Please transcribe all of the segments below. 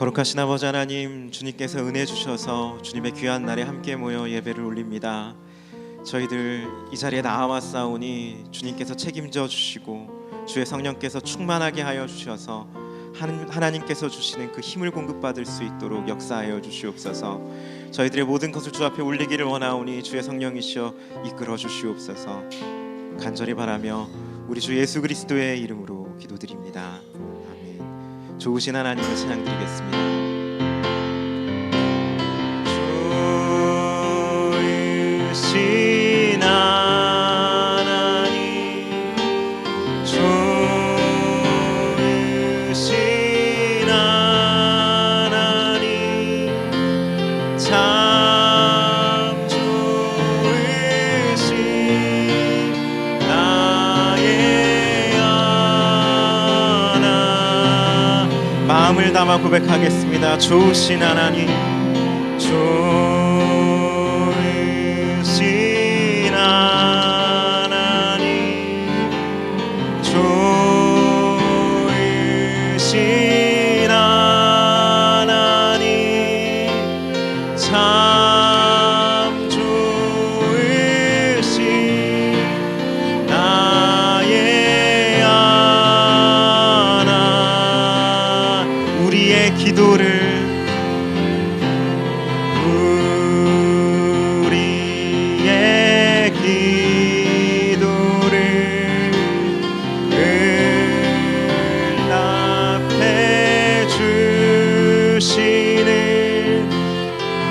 거룩하신 아버지 하나님, 주님께서 은혜 주셔서 주님의 귀한 날에 함께 모여 예배를 올립니다. 저희들 이 자리에 나와싸우니 주님께서 책임져 주시고 주의 성령께서 충만하게 하여 주셔서 하나님께서 주시는 그 힘을 공급받을 수 있도록 역사하여 주시옵소서. 저희들의 모든 것을 주 앞에 올리기를 원하오니 주의 성령이시여 이끌어 주시옵소서. 간절히 바라며 우리 주 예수 그리스도의 이름으로 기도드립니다. 아멘. 좋으신 하나님을 찬양드리겠습니다. 좋으신 하나님, 좋으신 하나님, 참 좋으신 나의 하나. 마음을 담아 고백하겠습니다. 좋으신 하나님, 좋으신 하나님, 좋으신 하나님, 참 좋으신 나의 하나. 우리의 기도를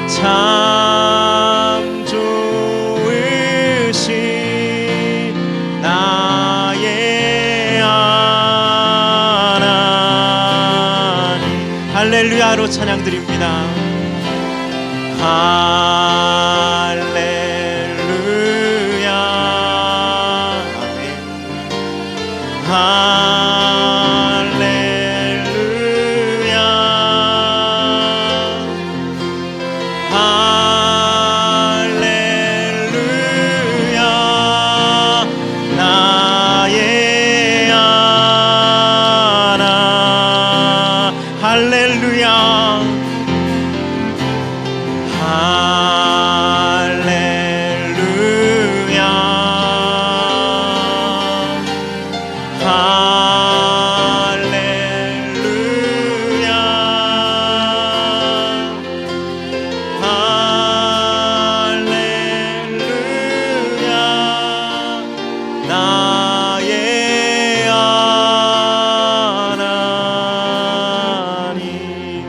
참 좋으신 나의 하나님. 할렐루야로 찬양드립니다. 할렐루야. 아멘.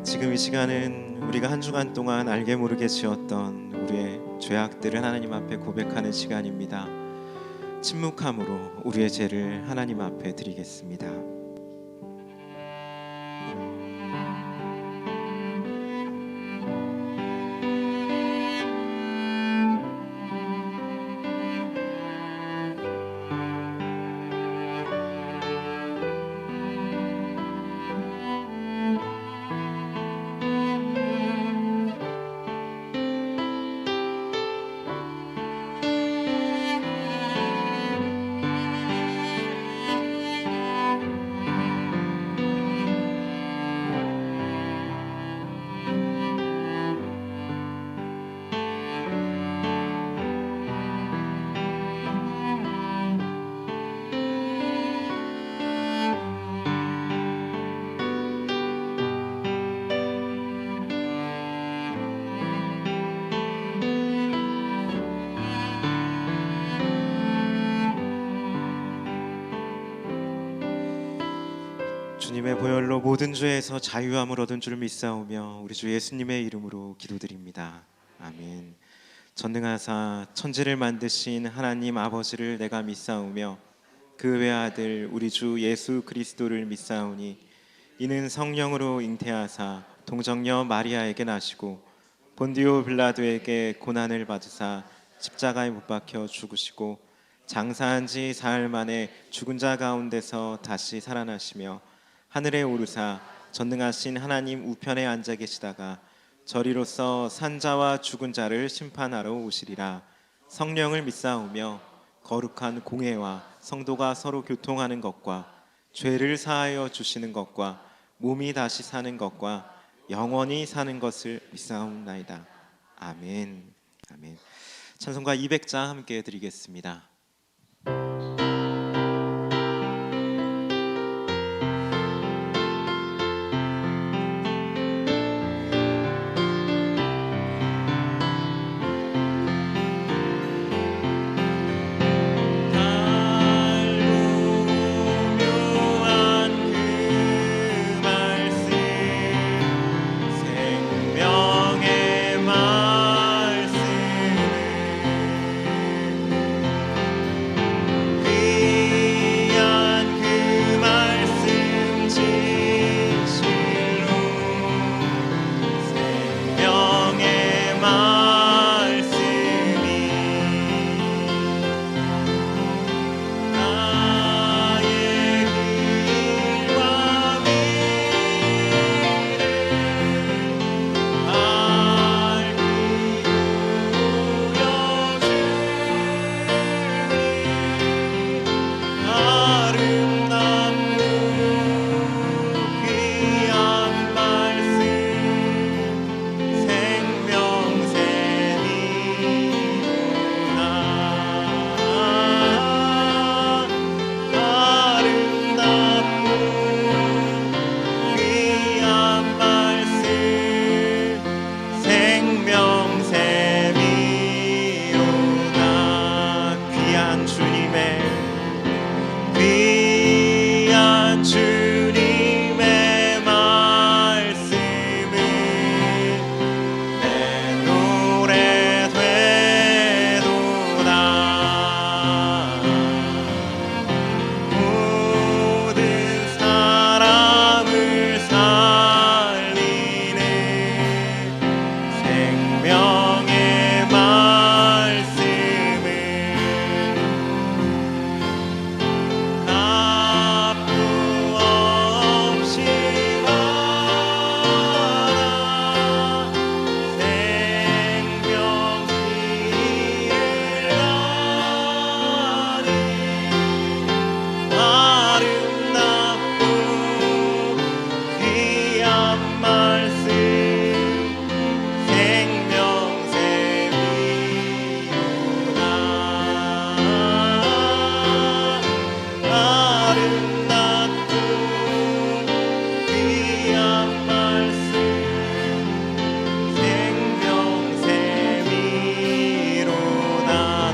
지금 이 시간은 우리가 한 주간 동안 알게 모르게 지었던 우리의 죄악들을 하나님 앞에 고백하는 시간입니다. 침묵함으로 우리의 죄를 하나님 앞에 드리겠습니다. 주님의 보혈로 모든 죄에서 자유함을 얻은 줄 믿사오며 우리 주 예수님의 이름으로 기도드립니다. 아멘. 전능하사 천지를 만드신 하나님 아버지를 내가 믿사오며 그 외아들 우리 주 예수 그리스도를 믿사오니 이는 성령으로 잉태하사 동정녀 마리아에게 나시고 본디오 빌라도에게 고난을 받으사 십자가에 못 박혀 죽으시고 장사한 지 사흘 만에 죽은 자 가운데서 다시 살아나시며 하늘에 오르사 전능하신 하나님 우편에 앉아 계시다가 저리로서 산자와 죽은 자를 심판하러 오시리라. 성령을 믿사오며 거룩한 공회와 성도가 서로 교통하는 것과 죄를 사하여 주시는 것과 몸이 다시 사는 것과 영원히 사는 것을 믿사옵나이다. 아멘. 아멘. 찬송가 200장 함께 드리겠습니다.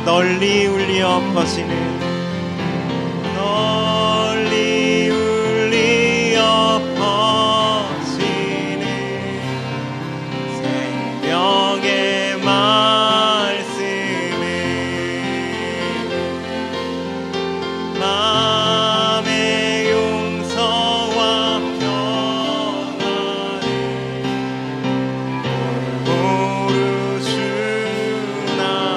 널리 울려 퍼지는 널리 울려 퍼지는 생명의 말씀을 마음의 용서와 평안을 골고루 주나니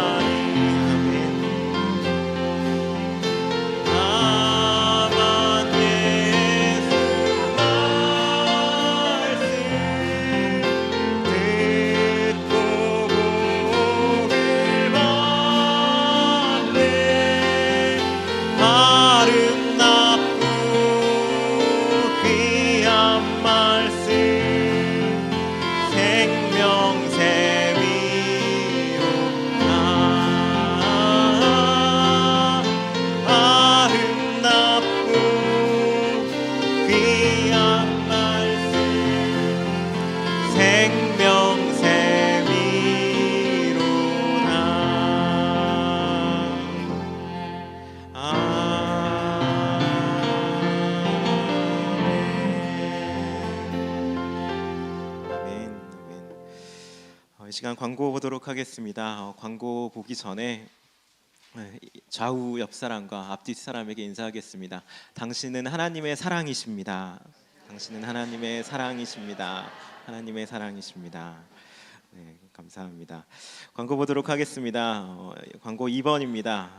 이 시간 광고 보도록 하겠습니다. 광고 보기 전에 좌우 옆 사람과 앞뒤 사람에게 인사하겠습니다. 당신은 하나님의 사랑이십니다. 당신은 하나님의 사랑이십니다. 하나님의 사랑이십니다. 네, 감사합니다. 광고 보도록 하겠습니다. 광고 2번입니다.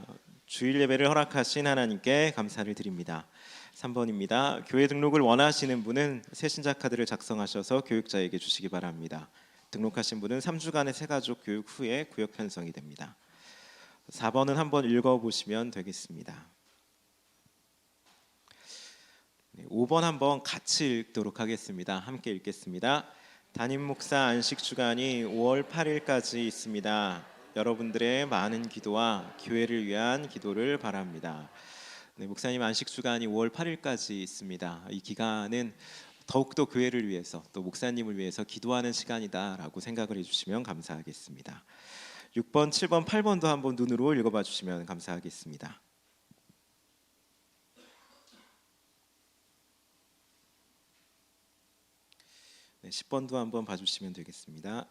주일 예배를 허락하신 하나님께 감사를 드립니다. 3번입니다. 교회 등록을 원하시는 분은 새신자 카드를 작성하셔서 교육자에게 주시기 바랍니다. 등록하신 분은 3주간의 새가족 교육 후에 구역 편성이 됩니다. 4번은 한번 읽어보시면 되겠습니다. 5번 한번 같이 읽도록 하겠습니다. 함께 읽겠습니다. 담임 목사 안식 주간이 5월 8일까지 있습니다. 여러분들의 많은 기도와 교회를 위한 기도를 바랍니다. 네, 목사님 안식 주간이 5월 8일까지 있습니다. 이 기간은 더욱더 교회를 위해서 또 목사님을 위해서 기도하는 시간이다라고 생각을 해주시면 감사하겠습니다. 6번, 7번, 8번도 한번 눈으로 읽어봐 주시면 감사하겠습니다. 네, 10번도 한번 봐주시면 되겠습니다.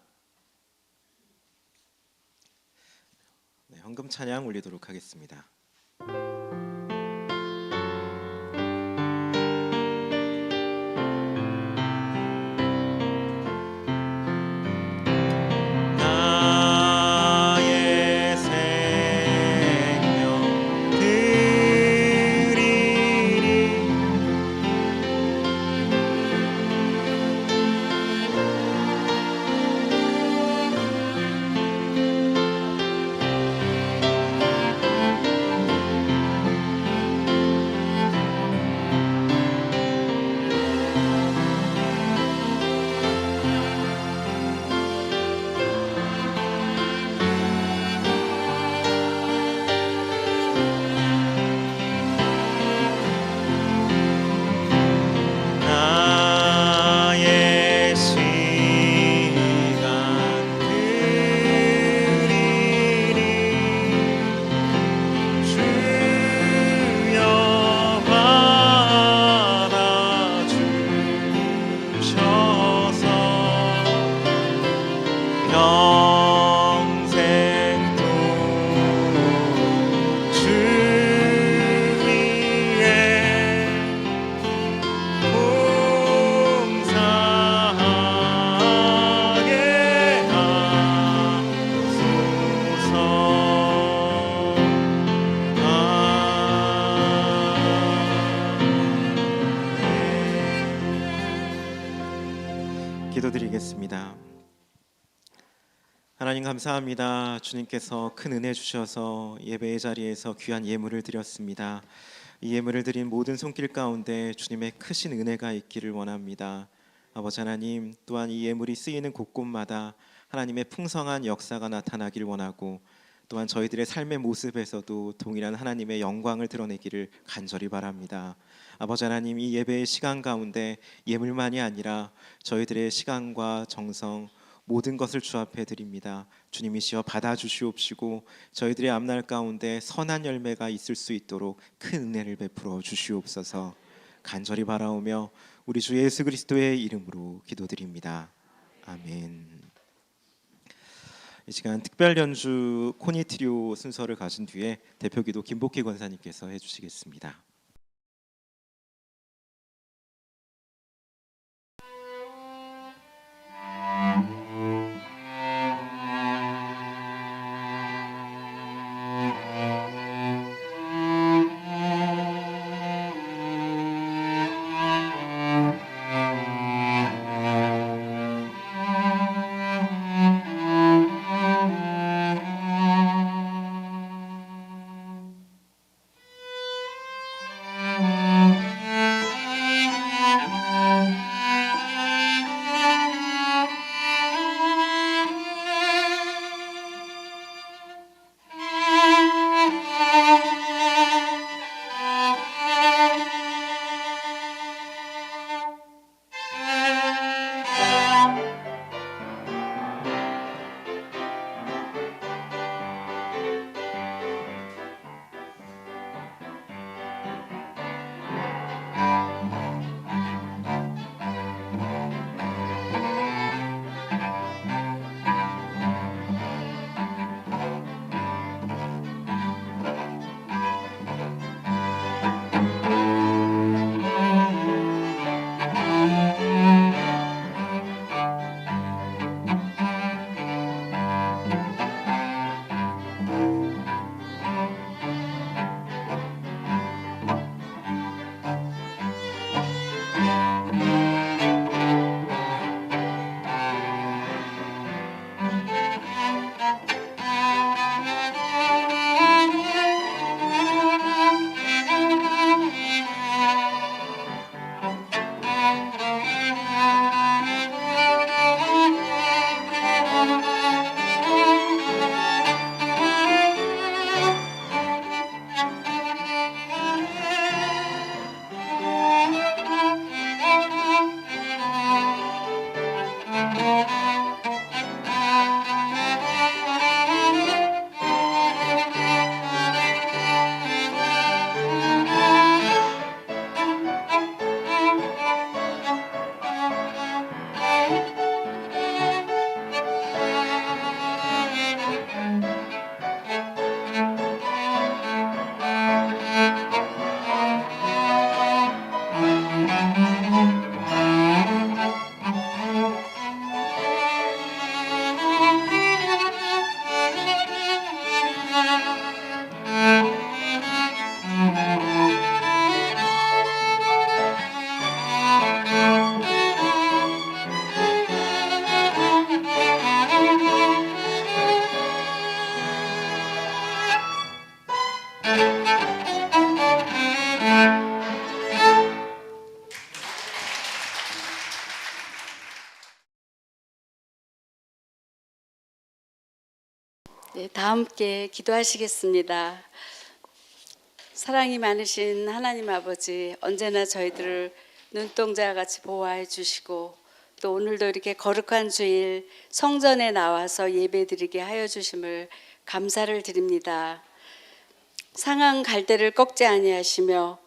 네, 헌금 찬양 올리도록 하겠습니다. 기도드리겠습니다. 하나님 감사합니다. 주님께서 큰 은혜 주셔서 예배의 자리에서 귀한 예물을 드렸습니다. 이 예물을 드린 모든 손길 가운데 주님의 크신 은혜가 있기를 원합니다. 아버지 하나님, 또한 이 예물이 쓰이는 곳곳마다 하나님의 풍성한 역사가 나타나길 원하고, 또한 저희들의 삶의 모습에서도 동일한 하나님의 영광을 드러내기를 간절히 바랍니다. 아버지 하나님, 이 예배의 시간 가운데 예물만이 아니라 저희들의 시간과 정성, 모든 것을 주 앞에 드립니다. 주님이시여 받아주시옵시고 저희들의 앞날 가운데 선한 열매가 있을 수 있도록 큰 은혜를 베풀어 주시옵소서. 간절히 바라오며 우리 주 예수 그리스도의 이름으로 기도드립니다. 아멘. 이 시간 특별 연주 코니 트리오 순서를 가진 뒤에 대표기도 김복희 권사님께서 해주시겠습니다. 네, 다 함께 기도하시겠습니다. 사랑이 많으신 하나님 아버지, 언제나 저희들을 눈동자 같이 보호해 주시고 또 오늘도 이렇게 거룩한 주일 성전에 나와서 예배드리게 하여 주심을 감사를 드립니다. 상한 갈대를 꺾지 아니하시며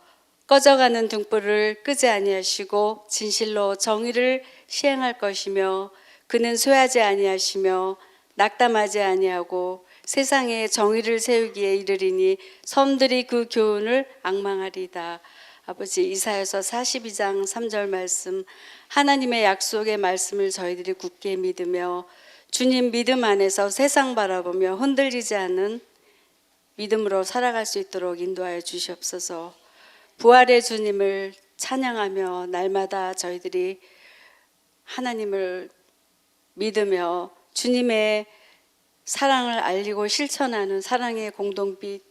꺼져가는 등불을 끄지 아니하시고 진실로 정의를 시행할 것이며 그는 쇠하지 아니하시며 낙담하지 아니하고 세상에 정의를 세우기에 이르리니 섬들이 그 교훈을 앙망하리이다. 아버지, 이사야서 42장 3절 말씀, 하나님의 약속의 말씀을 저희들이 굳게 믿으며 주님 믿음 안에서 세상 바라보며 흔들리지 않는 믿음으로 살아갈 수 있도록 인도하여 주시옵소서. 부활의 주님을 찬양하며 날마다 저희들이 하나님을 믿으며 주님의 사랑을 알리고 실천하는 사랑의 공동빛,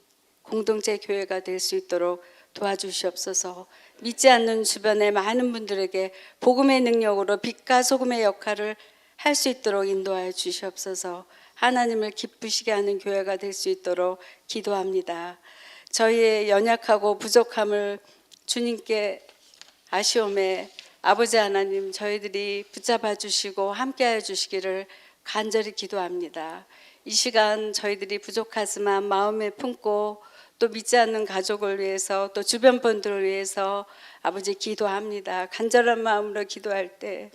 공동체 교회가 될 수 있도록 도와주시옵소서. 믿지 않는 주변의 많은 분들에게 복음의 능력으로 빛과 소금의 역할을 할 수 있도록 인도하여 주시옵소서. 하나님을 기쁘시게 하는 교회가 될 수 있도록 기도합니다. 저희의 연약하고 부족함을 주님께 아쉬움에 아버지 하나님, 저희들이 붙잡아 주시고 함께하여 주시기를 간절히 기도합니다. 이 시간 저희들이 부족하지만 마음에 품고 또 믿지 않는 가족을 위해서 또 주변 분들을 위해서 아버지 기도합니다. 간절한 마음으로 기도할 때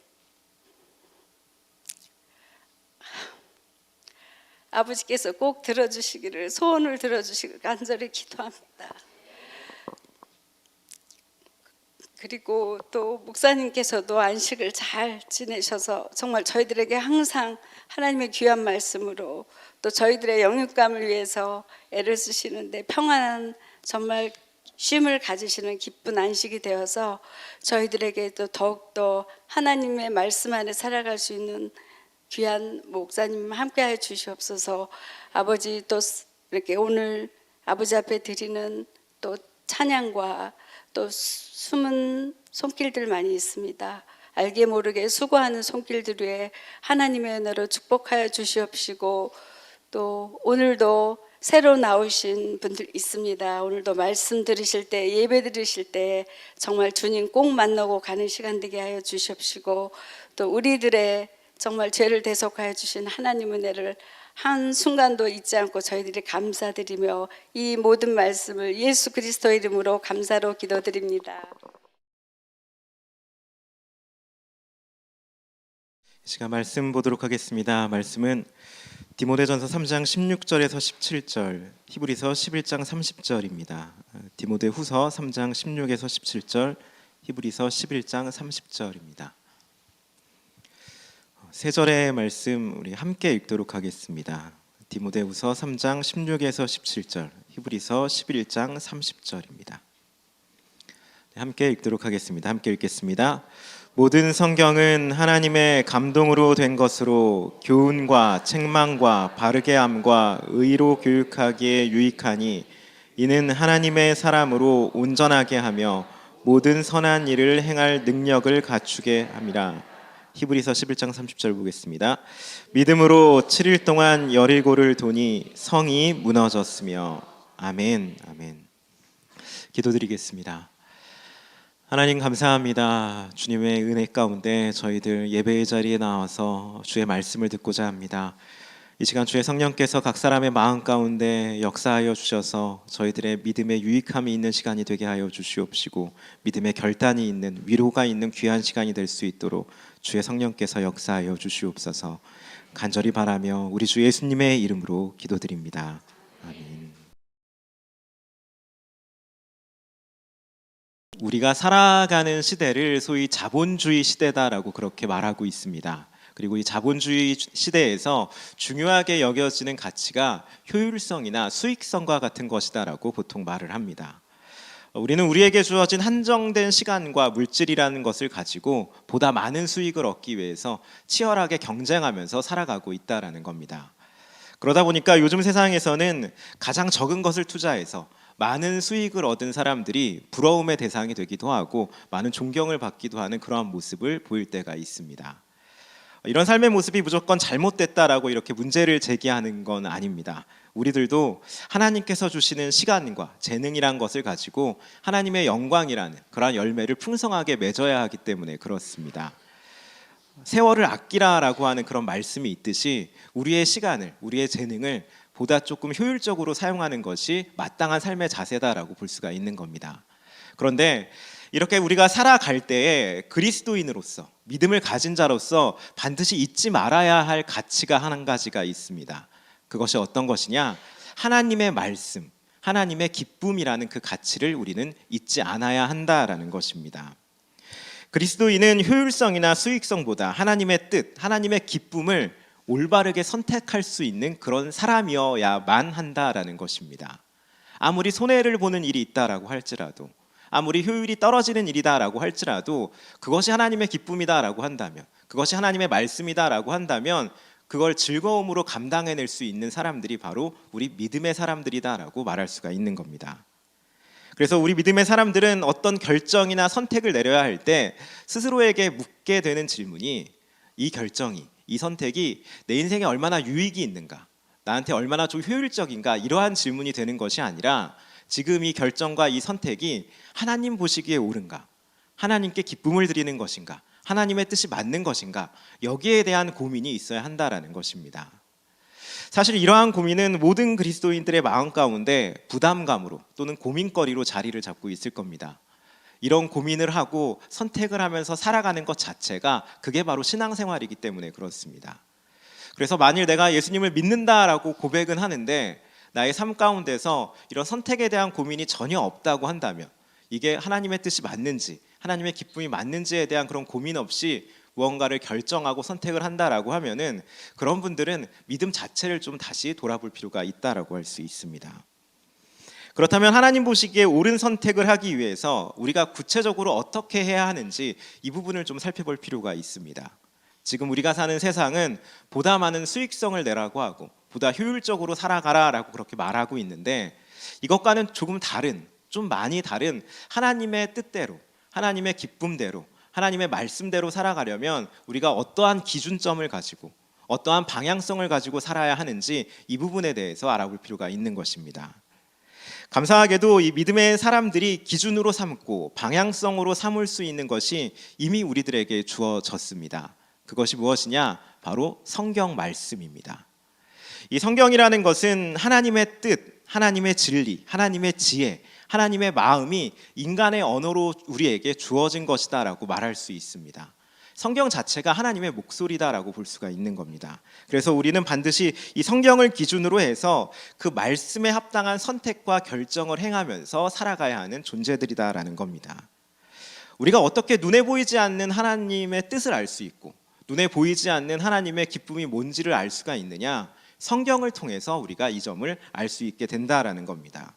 아버지께서 꼭 들어주시기를, 소원을 들어주시기를 간절히 기도합니다. 그리고 또 목사님께서도 안식을 잘 지내셔서 정말 저희들에게 항상 하나님의 귀한 말씀으로 또 저희들의 영육감을 위해서 애를 쓰시는데 평안한 정말 쉼을 가지시는 기쁜 안식이 되어서 저희들에게도 더욱더 하나님의 말씀 안에 살아갈 수 있는 귀한 목사님 함께하여 주시옵소서. 아버지, 또 이렇게 오늘 아버지 앞에 드리는 또 찬양과 또 숨은 손길들 많이 있습니다. 알게 모르게 수고하는 손길들 위에 하나님의 은혜로 축복하여 주시옵시고 또 오늘도 새로 나오신 분들 있습니다. 오늘도 말씀 들으실 때, 예배 들으실 때 정말 주님 꼭 만나고 가는 시간 되게 하여 주시옵시고 또 우리들의 정말 죄를 대속하여 주신 하나님 은혜를 한순간도 잊지 않고 저희들이 감사드리며 이 모든 말씀을 예수 그리스도 이름으로 감사로 기도드립니다. 이 시간 말씀 보도록 하겠습니다. 말씀은 디모데전서 3장 16절에서 17절, 히브리서 11장 30절입니다. 디모데후서 3장 16에서 17절, 히브리서 11장 30절입니다. 세 절의 말씀 우리 함께 읽도록 하겠습니다. 디모데후서 3장 16에서 17절, 히브리서 11장 30절입니다. 함께 읽도록 하겠습니다. 함께 읽겠습니다. 모든 성경은 하나님의 감동으로 된 것으로 교훈과 책망과 바르게 함과 의로 교육하기에 유익하니 이는 하나님의 사람으로 온전하게 하며 모든 선한 일을 행할 능력을 갖추게 함이라. 히브리서 11장 30절 보겠습니다. 믿음으로 7일 동안 여리고를 도니 성이 무너졌으며. 아멘. 아멘. 기도드리겠습니다. 하나님 감사합니다. 주님의 은혜 가운데 저희들 예배의 자리에 나와서 주의 말씀을 듣고자 합니다. 이 시간 주의 성령께서 각 사람의 마음 가운데 역사하여 주셔서 저희들의 믿음의 유익함이 있는 시간이 되게 하여 주시옵시고 믿음의 결단이 있는, 위로가 있는 귀한 시간이 될 수 있도록 주의 성령께서 역사하여 주시옵소서. 간절히 바라며 우리 주 예수님의 이름으로 기도드립니다. 아멘. 우리가 살아가는 시대를 소위 자본주의 시대다라고 그렇게 말하고 있습니다. 그리고 이 자본주의 시대에서 중요하게 여겨지는 가치가 효율성이나 수익성과 같은 것이다라고 보통 말을 합니다. 우리는 우리에게 주어진 한정된 시간과 물질이라는 것을 가지고 보다 많은 수익을 얻기 위해서 치열하게 경쟁하면서 살아가고 있다라는 겁니다. 그러다 보니까 요즘 세상에서는 가장 적은 것을 투자해서 많은 수익을 얻은 사람들이 부러움의 대상이 되기도 하고 많은 존경을 받기도 하는 그러한 모습을 보일 때가 있습니다. 이런 삶의 모습이 무조건 잘못됐다라고 이렇게 문제를 제기하는 건 아닙니다. 우리들도 하나님께서 주시는 시간과 재능이란 것을 가지고 하나님의 영광이라는 그러한 열매를 풍성하게 맺어야 하기 때문에 그렇습니다. 세월을 아끼라라고 하는 그런 말씀이 있듯이 우리의 시간을, 우리의 재능을 보다 조금 효율적으로 사용하는 것이 마땅한 삶의 자세다라고 볼 수가 있는 겁니다. 그런데 이렇게 우리가 살아갈 때에 그리스도인으로서, 믿음을 가진 자로서 반드시 잊지 말아야 할 가치가 한 가지가 있습니다. 그것이 어떤 것이냐? 하나님의 말씀, 하나님의 기쁨이라는 그 가치를 우리는 잊지 않아야 한다라는 것입니다. 그리스도인은 효율성이나 수익성보다 하나님의 뜻, 하나님의 기쁨을 올바르게 선택할 수 있는 그런 사람이어야만 한다라는 것입니다. 아무리 손해를 보는 일이 있다라고 할지라도, 아무리 효율이 떨어지는 일이다라고 할지라도 그것이 하나님의 기쁨이다라고 한다면, 그것이 하나님의 말씀이다라고 한다면 그걸 즐거움으로 감당해낼 수 있는 사람들이 바로 우리 믿음의 사람들이다라고 말할 수가 있는 겁니다. 그래서 우리 믿음의 사람들은 어떤 결정이나 선택을 내려야 할 때 스스로에게 묻게 되는 질문이, 이 결정이, 이 선택이 내 인생에 얼마나 유익이 있는가, 나한테 얼마나 좀 효율적인가, 이러한 질문이 되는 것이 아니라 지금 이 결정과 이 선택이 하나님 보시기에 옳은가, 하나님께 기쁨을 드리는 것인가, 하나님의 뜻이 맞는 것인가, 여기에 대한 고민이 있어야 한다라는 것입니다. 사실 이러한 고민은 모든 그리스도인들의 마음 가운데 부담감으로 또는 고민거리로 자리를 잡고 있을 겁니다. 이런 고민을 하고 선택을 하면서 살아가는 것 자체가 그게 바로 신앙생활이기 때문에 그렇습니다. 그래서 만일 내가 예수님을 믿는다라고 고백은 하는데 나의 삶 가운데서 이런 선택에 대한 고민이 전혀 없다고 한다면, 이게 하나님의 뜻이 맞는지, 하나님의 기쁨이 맞는지에 대한 그런 고민 없이 무언가를 결정하고 선택을 한다라고 하면은 그런 분들은 믿음 자체를 좀 다시 돌아볼 필요가 있다라고 할 수 있습니다. 그렇다면 하나님 보시기에 옳은 선택을 하기 위해서 우리가 구체적으로 어떻게 해야 하는지 이 부분을 좀 살펴볼 필요가 있습니다. 지금 우리가 사는 세상은 보다 많은 수익성을 내라고 하고 보다 효율적으로 살아가라라고 그렇게 말하고 있는데, 이것과는 조금 다른, 좀 많이 다른 하나님의 뜻대로, 하나님의 기쁨대로, 하나님의 말씀대로 살아가려면 우리가 어떠한 기준점을 가지고 어떠한 방향성을 가지고 살아야 하는지 이 부분에 대해서 알아볼 필요가 있는 것입니다. 감사하게도 이 믿음의 사람들이 기준으로 삼고 방향성으로 삼을 수 있는 것이 이미 우리들에게 주어졌습니다. 그것이 무엇이냐? 바로 성경 말씀입니다. 이 성경이라는 것은 하나님의 뜻, 하나님의 진리, 하나님의 지혜, 하나님의 마음이 인간의 언어로 우리에게 주어진 것이다라고 말할 수 있습니다. 성경 자체가 하나님의 목소리다라고 볼 수가 있는 겁니다. 그래서 우리는 반드시 이 성경을 기준으로 해서 그 말씀에 합당한 선택과 결정을 행하면서 살아가야 하는 존재들이다라는 겁니다. 우리가 어떻게 눈에 보이지 않는 하나님의 뜻을 알 수 있고 눈에 보이지 않는 하나님의 기쁨이 뭔지를 알 수가 있느냐? 성경을 통해서 우리가 이 점을 알 수 있게 된다라는 겁니다.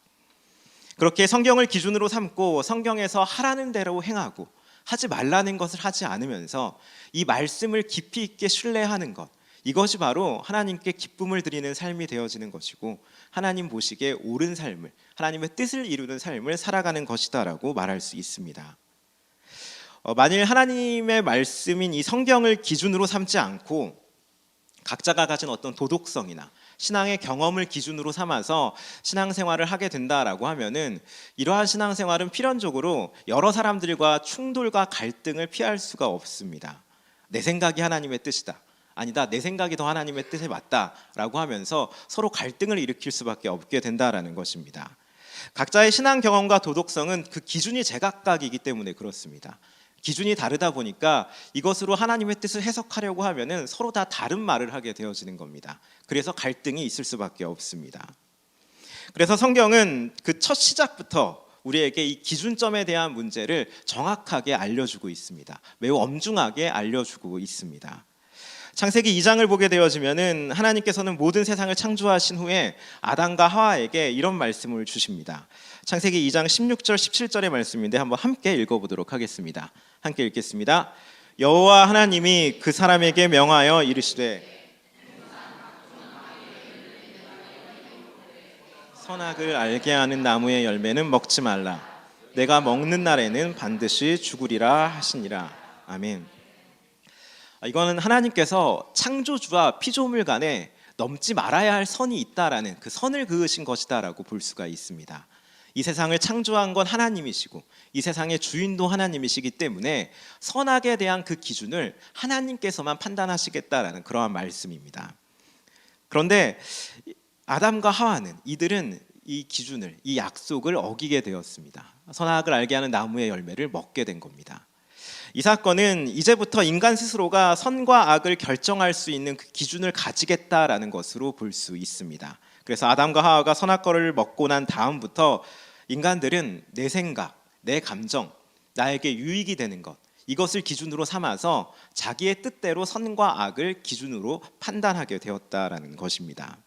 그렇게 성경을 기준으로 삼고 성경에서 하라는 대로 행하고 하지 말라는 것을 하지 않으면서 이 말씀을 깊이 있게 신뢰하는 것, 이것이 바로 하나님께 기쁨을 드리는 삶이 되어지는 것이고 하나님 보시기에 옳은 삶을, 하나님의 뜻을 이루는 삶을 살아가는 것이다라고 말할 수 있습니다. 만일 하나님의 말씀인 이 성경을 기준으로 삼지 않고 각자가 가진 어떤 도덕성이나 신앙의 경험을 기준으로 삼아서 신앙생활을 하게 된다라고 하면은 이러한 신앙생활은 필연적으로 여러 사람들과 충돌과 갈등을 피할 수가 없습니다. 내 생각이 하나님의 뜻이다, 아니다, 내 생각이 더 하나님의 뜻에 맞다라고 하면서 서로 갈등을 일으킬 수밖에 없게 된다라는 것입니다. 각자의 신앙 경험과 도덕성은 그 기준이 제각각이기 때문에 그렇습니다. 기준이 다르다 보니까 이것으로 하나님의 뜻을 해석하려고 하면은 서로 다 다른 말을 하게 되어지는 겁니다. 그래서 갈등이 있을 수밖에 없습니다. 그래서 성경은 그 첫 시작부터 우리에게 이 기준점에 대한 문제를 정확하게 알려주고 있습니다. 매우 엄중하게 알려주고 있습니다. 창세기 2장을 보게 되어지면은 하나님께서는 모든 세상을 창조하신 후에 아담과 하와에게 이런 말씀을 주십니다. 창세기 2장 16절 17절의 말씀인데 한번 함께 읽어보도록 하겠습니다. 함께 읽겠습니다. 여호와 하나님이 그 사람에게 명하여 이르시되 선악을 알게 하는 나무의 열매는 먹지 말라. 내가 먹는 날에는 반드시 죽으리라 하시니라. 아멘. 이거는 하나님께서 창조주와 피조물 간에 넘지 말아야 할 선이 있다라는 그 선을 그으신 것이다라고 볼 수가 있습니다. 이 세상을 창조한 건 하나님이시고 이 세상의 주인도 하나님이시기 때문에 선악에 대한 그 기준을 하나님께서만 판단하시겠다라는 그러한 말씀입니다. 그런데 아담과 하와는 이들은 이 기준을, 이 약속을 어기게 되었습니다. 선악을 알게 하는 나무의 열매를 먹게 된 겁니다. 이 사건은 이제부터 인간 스스로가 선과 악을 결정할 수 있는 그 기준을 가지겠다라는 것으로 볼 수 있습니다. 그래서 아담과 하와가 선악과를 먹고 난 다음부터 인간들은 내 생각, 내 감정, 나에게 유익이 되는 것, 이것을 기준으로 삼아서 자기의 뜻대로 선과 악을 기준으로 판단하게 되었다라는 것입니다.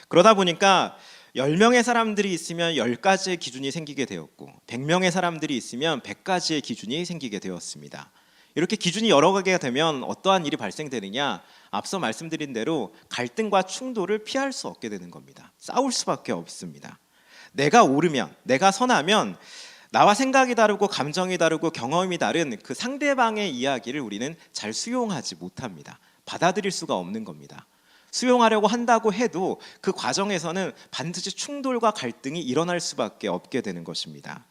그러다 보니까 10명의 사람들이 있으면 10가지의 기준이 생기게 되었고 100명의 사람들이 있으면 100가지의 기준이 생기게 되었습니다. 이렇게 기준이 여러 개가 되면 어떠한 일이 발생되느냐? 앞서 말씀드린 대로 갈등과 충돌을 피할 수 없게 되는 겁니다. 싸울 수밖에 없습니다. 내가 옳으면, 내가 선하면 나와 생각이 다르고 감정이 다르고 경험이 다른 그 상대방의 이야기를 우리는 잘 수용하지 못합니다. 받아들일 수가 없는 겁니다. 수용하려고 한다고 해도 그 과정에서는 반드시 충돌과 갈등이 일어날 수밖에 없게 되는 것입니다.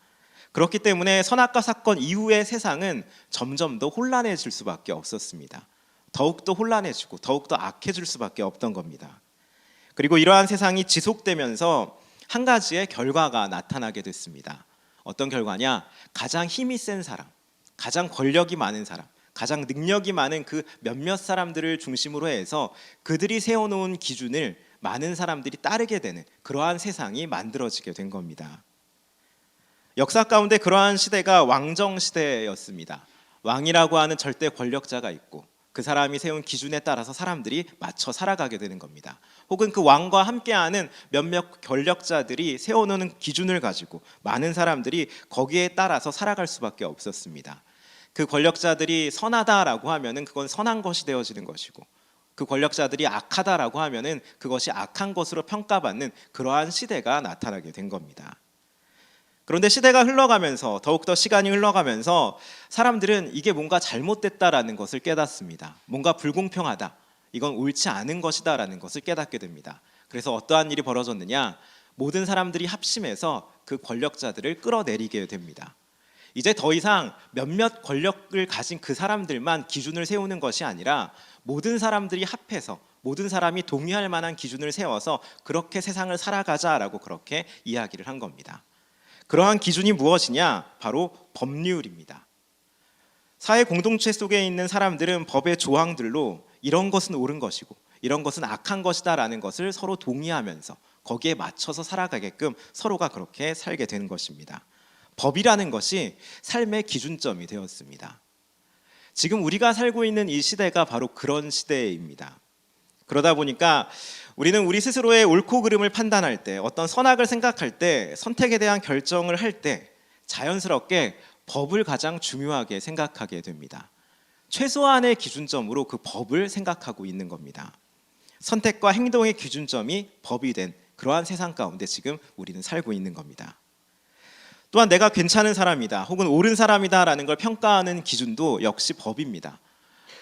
그렇기 때문에 선악과 사건 이후의 세상은 점점 더 혼란해질 수밖에 없었습니다. 더욱더 혼란해지고 더욱더 악해질 수밖에 없던 겁니다. 그리고 이러한 세상이 지속되면서 한 가지의 결과가 나타나게 됐습니다. 어떤 결과냐? 가장 힘이 센 사람, 가장 권력이 많은 사람, 가장 능력이 많은 그 몇몇 사람들을 중심으로 해서 그들이 세워놓은 기준을 많은 사람들이 따르게 되는 그러한 세상이 만들어지게 된 겁니다. 역사 가운데 그러한 시대가 왕정 시대였습니다. 왕이라고 하는 절대 권력자가 있고 그 사람이 세운 기준에 따라서 사람들이 맞춰 살아가게 되는 겁니다. 혹은 그 왕과 함께하는 몇몇 권력자들이 세워놓은 기준을 가지고 많은 사람들이 거기에 따라서 살아갈 수밖에 없었습니다. 그 권력자들이 선하다라고 하면은 그건 선한 것이 되어지는 것이고 그 권력자들이 악하다라고 하면은 그것이 악한 것으로 평가받는 그러한 시대가 나타나게 된 겁니다. 그런데 시대가 흘러가면서 더욱더 시간이 흘러가면서 사람들은 이게 뭔가 잘못됐다라는 것을 깨닫습니다. 뭔가 불공평하다. 이건 옳지 않은 것이다라는 것을 깨닫게 됩니다. 그래서 어떠한 일이 벌어졌느냐? 모든 사람들이 합심해서 그 권력자들을 끌어내리게 됩니다. 이제 더 이상 몇몇 권력을 가진 그 사람들만 기준을 세우는 것이 아니라 모든 사람들이 합해서 모든 사람이 동의할 만한 기준을 세워서 그렇게 세상을 살아가자라고 그렇게 이야기를 한 겁니다. 그러한 기준이 무엇이냐? 바로 법률입니다. 사회 공동체 속에 있는 사람들은 법의 조항들로 이런 것은 옳은 것이고 이런 것은 악한 것이다라는 것을 서로 동의하면서 거기에 맞춰서 살아가게끔 서로가 그렇게 살게 되는 것입니다. 법이라는 것이 삶의 기준점이 되었습니다. 지금 우리가 살고 있는 이 시대가 바로 그런 시대입니다. 그러다 보니까 우리는 우리 스스로의 옳고 그름을 판단할 때, 어떤 선악을 생각할 때, 선택에 대한 결정을 할 때 자연스럽게 법을 가장 중요하게 생각하게 됩니다. 최소한의 기준점으로 그 법을 생각하고 있는 겁니다. 선택과 행동의 기준점이 법이 된 그러한 세상 가운데 지금 우리는 살고 있는 겁니다. 또한 내가 괜찮은 사람이다 혹은 옳은 사람이다라는 걸 평가하는 기준도 역시 법입니다.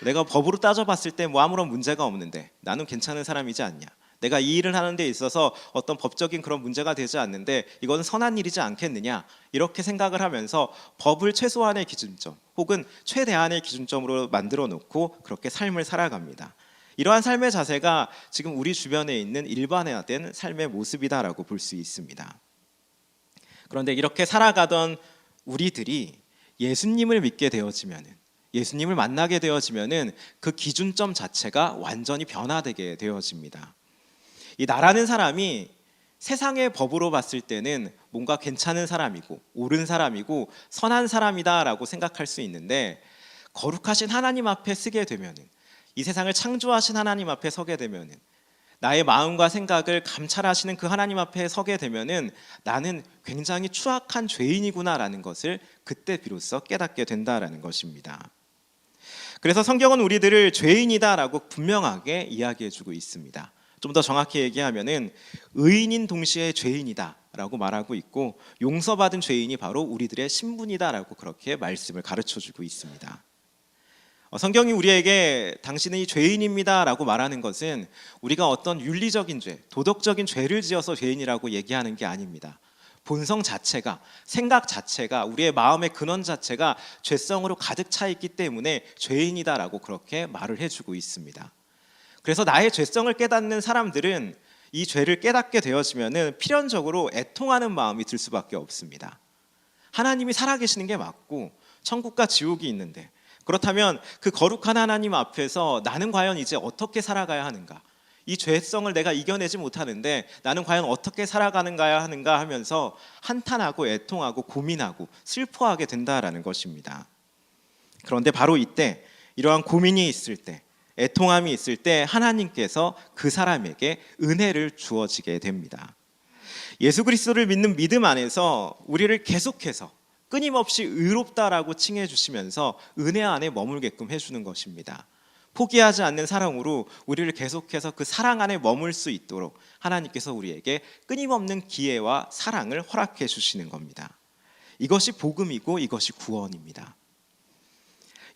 내가 법으로 따져봤을 때 뭐 아무런 문제가 없는데 나는 괜찮은 사람이지 않냐, 내가 이 일을 하는 데 있어서 어떤 법적인 그런 문제가 되지 않는데 이건 선한 일이지 않겠느냐, 이렇게 생각을 하면서 법을 최소한의 기준점 혹은 최대한의 기준점으로 만들어 놓고 그렇게 삶을 살아갑니다. 이러한 삶의 자세가 지금 우리 주변에 있는 일반화된 삶의 모습이다라고 볼 수 있습니다. 그런데 이렇게 살아가던 우리들이 예수님을 믿게 되어지면은, 예수님을 만나게 되어지면은 그 기준점 자체가 완전히 변화되게 되어집니다. 이 나라는 사람이 세상의 법으로 봤을 때는 뭔가 괜찮은 사람이고 옳은 사람이고 선한 사람이다라고 생각할 수 있는데, 거룩하신 하나님 앞에 쓰게 되면은, 이 세상을 창조하신 하나님 앞에 서게 되면은, 나의 마음과 생각을 감찰하시는 그 하나님 앞에 서게 되면은 나는 굉장히 추악한 죄인이구나라는 것을 그때 비로소 깨닫게 된다라는 것입니다. 그래서 성경은 우리들을 죄인이다라고 분명하게 이야기해주고 있습니다. 좀 더 정확히 얘기하면은 의인인 동시에 죄인이다라고 말하고 있고, 용서받은 죄인이 바로 우리들의 신분이다라고 그렇게 말씀을 가르쳐주고 있습니다. 성경이 우리에게 당신이 죄인입니다라고 말하는 것은 우리가 어떤 윤리적인 죄, 도덕적인 죄를 지어서 죄인이라고 얘기하는 게 아닙니다. 본성 자체가, 생각 자체가, 우리의 마음의 근원 자체가 죄성으로 가득 차 있기 때문에 죄인이다라고 그렇게 말을 해주고 있습니다. 그래서 나의 죄성을 깨닫는 사람들은 이 죄를 깨닫게 되어지면은 필연적으로 애통하는 마음이 들 수밖에 없습니다. 하나님이 살아계시는 게 맞고 천국과 지옥이 있는데, 그렇다면 그 거룩한 하나님 앞에서 나는 과연 이제 어떻게 살아가야 하는가? 이 죄성을 내가 이겨내지 못하는데 나는 과연 어떻게 살아가는가 하는가 하면서 한탄하고 애통하고 고민하고 슬퍼하게 된다라는 것입니다. 그런데 바로 이때, 이러한 고민이 있을 때, 애통함이 있을 때 하나님께서 그 사람에게 은혜를 주어지게 됩니다. 예수 그리스도를 믿는 믿음 안에서 우리를 계속해서 끊임없이 의롭다라고 칭해 주시면서 은혜 안에 머물게끔 해주는 것입니다. 포기하지 않는 사랑으로 우리를 계속해서 그 사랑 안에 머물 수 있도록 하나님께서 우리에게 끊임없는 기회와 사랑을 허락해 주시는 겁니다. 이것이 복음이고 이것이 구원입니다.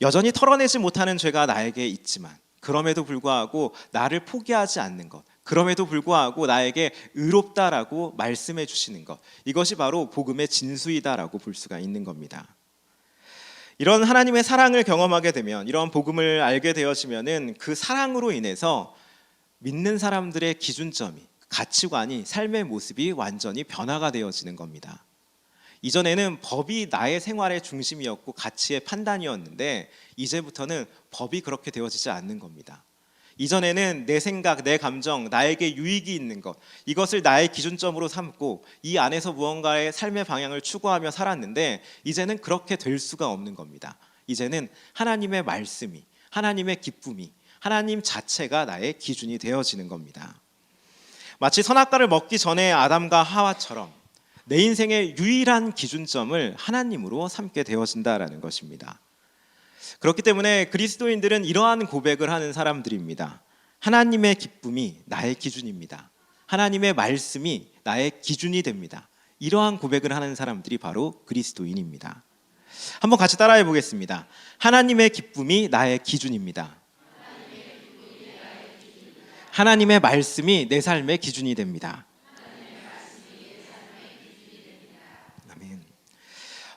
여전히 털어내지 못하는 죄가 나에게 있지만, 그럼에도 불구하고 나를 포기하지 않는 것, 그럼에도 불구하고 나에게 의롭다라고 말씀해 주시는 것, 이것이 바로 복음의 진수이다라고 볼 수가 있는 겁니다. 이런 하나님의 사랑을 경험하게 되면, 이런 복음을 알게 되어지면은 그 사랑으로 인해서 믿는 사람들의 기준점이, 가치관이, 삶의 모습이 완전히 변화가 되어지는 겁니다. 이전에는 법이 나의 생활의 중심이었고 가치의 판단이었는데, 이제부터는 법이 그렇게 되어지지 않는 겁니다. 이전에는 내 생각, 내 감정, 나에게 유익이 있는 것, 이것을 나의 기준점으로 삼고 이 안에서 무언가의 삶의 방향을 추구하며 살았는데, 이제는 그렇게 될 수가 없는 겁니다. 이제는 하나님의 말씀이, 하나님의 기쁨이, 하나님 자체가 나의 기준이 되어지는 겁니다. 마치 선악과를 먹기 전에 아담과 하와처럼 내 인생의 유일한 기준점을 하나님으로 삼게 되어진다라는 것입니다. 그렇기 때문에 그리스도인들은 이러한 고백을 하는 사람들입니다. 하나님의 기쁨이 나의 기준입니다. 하나님의 말씀이 나의 기준이 됩니다. 이러한 고백을 하는 사람들이 바로 그리스도인입니다. 한번 같이 따라해 보겠습니다. 하나님의 기쁨이 나의 기준입니다. 하나님의 말씀이 내 삶의 기준이 됩니다.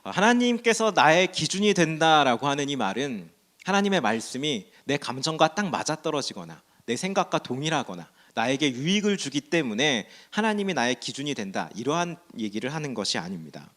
하나님께서 나의 기준이 된다라고 하는 이 말은, 하나님의 말씀이 내 감정과 딱 맞아떨어지거나 내 생각과 동일하거나 나에게 유익을 주기 때문에 하나님이 나의 기준이 된다, 이러한 얘기를 하는 것이 아닙니다.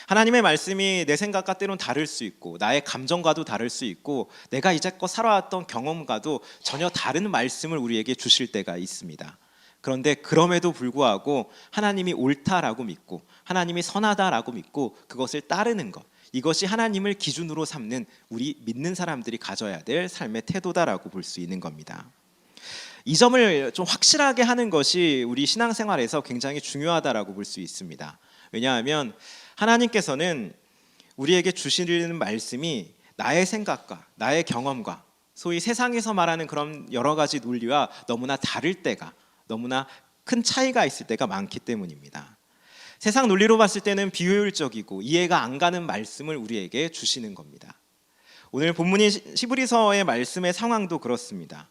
하나님의 말씀이 내 생각과 때론 다를 수 있고 나의 감정과도 다를 수 있고 내가 이제껏 살아왔던 경험과도 전혀 다른 말씀을 우리에게 주실 때가 있습니다. 그런데 그럼에도 불구하고 하나님이 옳다라고 믿고 하나님이 선하다라고 믿고 그것을 따르는 것, 이것이 하나님을 기준으로 삼는 우리 믿는 사람들이 가져야 될 삶의 태도다라고 볼 수 있는 겁니다. 이 점을 좀 확실하게 하는 것이 우리 신앙생활에서 굉장히 중요하다라고 볼 수 있습니다. 왜냐하면 하나님께서는 우리에게 주시는 말씀이 나의 생각과 나의 경험과 소위 세상에서 말하는 그런 여러 가지 논리와 너무나 다를 때가, 너무나 큰 차이가 있을 때가 많기 때문입니다. 세상 논리로 봤을 때는 비효율적이고 이해가 안 가는 말씀을 우리에게 주시는 겁니다. 오늘 본문인 히브리서의 말씀의 상황도 그렇습니다.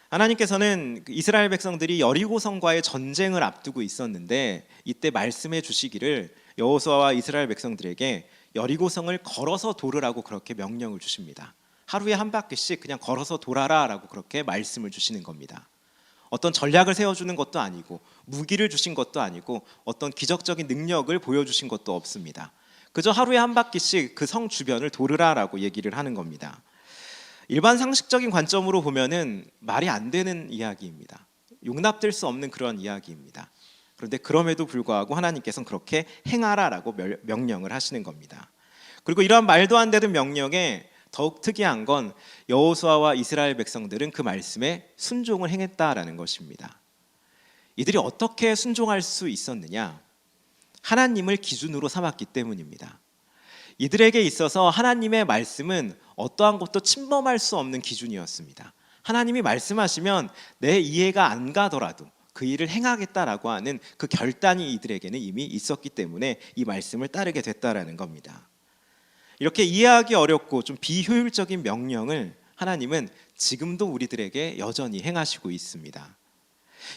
하나님께서는 이스라엘 백성들이 여리고성과의 전쟁을 앞두고 있었는데, 이때 말씀해 주시기를 여호수아와 이스라엘 백성들에게 여리고성을 걸어서 돌으라고 그렇게 명령을 주십니다. 하루에 한 바퀴씩 그냥 걸어서 돌아라라고 그렇게 말씀을 주시는 겁니다. 어떤 전략을 세워주는 것도 아니고 무기를 주신 것도 아니고 어떤 기적적인 능력을 보여주신 것도 없습니다. 그저 하루에 한 바퀴씩 그 성 주변을 돌으라라고 얘기를 하는 겁니다. 일반 상식적인 관점으로 보면은 말이 안 되는 이야기입니다. 용납될 수 없는 그런 이야기입니다. 그런데 그럼에도 불구하고 하나님께서는 그렇게 행하라라고 명령을 하시는 겁니다. 그리고 이러한 말도 안 되는 명령에 더욱 특이한 건 여호수아와 이스라엘 백성들은 그 말씀에 순종을 행했다라는 것입니다. 이들이 어떻게 순종할 수 있었느냐? 하나님을 기준으로 삼았기 때문입니다. 이들에게 있어서 하나님의 말씀은 어떠한 것도 침범할 수 없는 기준이었습니다. 하나님이 말씀하시면 내 이해가 안 가더라도 그 일을 행하겠다라고 하는 그 결단이 이들에게는 이미 있었기 때문에 이 말씀을 따르게 됐다라는 겁니다. 이렇게 이해하기 어렵고 좀 비효율적인 명령을 하나님은 지금도 우리들에게 여전히 행하시고 있습니다.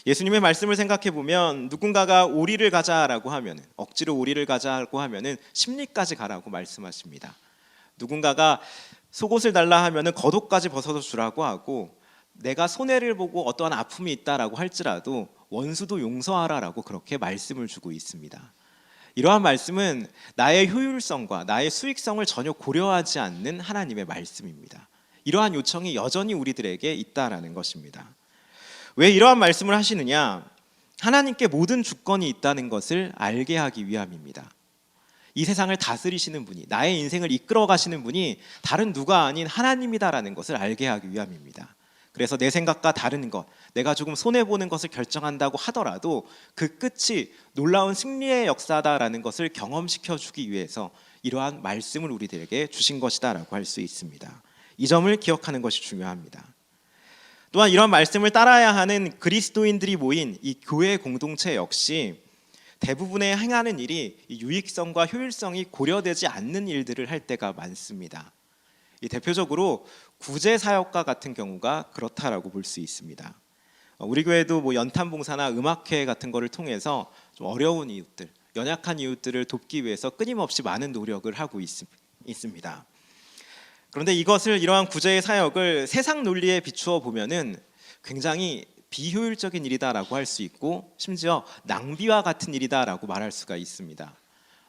예수님의 말씀을 생각해 보면 누군가가 오리를 가자라고 하면, 억지로 오리를 가자라고 하면은 심리까지 가라고 말씀하십니다. 누군가가 속옷을 달라 하면은 겉옷까지 벗어서 주라고 하고, 내가 손해를 보고 어떠한 아픔이 있다라고 할지라도 원수도 용서하라라고 그렇게 말씀을 주고 있습니다. 이러한 말씀은 나의 효율성과 나의 수익성을 전혀 고려하지 않는 하나님의 말씀입니다. 이러한 요청이 여전히 우리들에게 있다라는 것입니다. 왜 이러한 말씀을 하시느냐? 하나님께 모든 주권이 있다는 것을 알게 하기 위함입니다. 이 세상을 다스리시는 분이, 나의 인생을 이끌어 가시는 분이 다른 누가 아닌 하나님이다라는 것을 알게 하기 위함입니다. 그래서 내 생각과 다른 것, 내가 조금 손해보는 것을 결정한다고 하더라도 그 끝이 놀라운 승리의 역사다라는 것을 경험시켜 주기 위해서 이러한 말씀을 우리들에게 주신 것이다라고 할 수 있습니다. 이 점을 기억하는 것이 중요합니다. 또한 이런 말씀을 따라야 하는 그리스도인들이 모인 이 교회 공동체 역시 대부분의 행하는 일이 유익성과 효율성이 고려되지 않는 일들을 할 때가 많습니다. 대표적으로 구제사역과 같은 경우가 그렇다라고 볼 수 있습니다. 우리 교회도 연탄봉사나 음악회 같은 거를 통해서 좀 어려운 이웃들, 연약한 이웃들을 돕기 위해서 끊임없이 많은 노력을 하고 있습니다. 그런데 이러한 구제의 사역을 세상 논리에 비추어 보면은 굉장히 비효율적인 일이다라고 할 수 있고, 심지어 낭비와 같은 일이다라고 말할 수가 있습니다.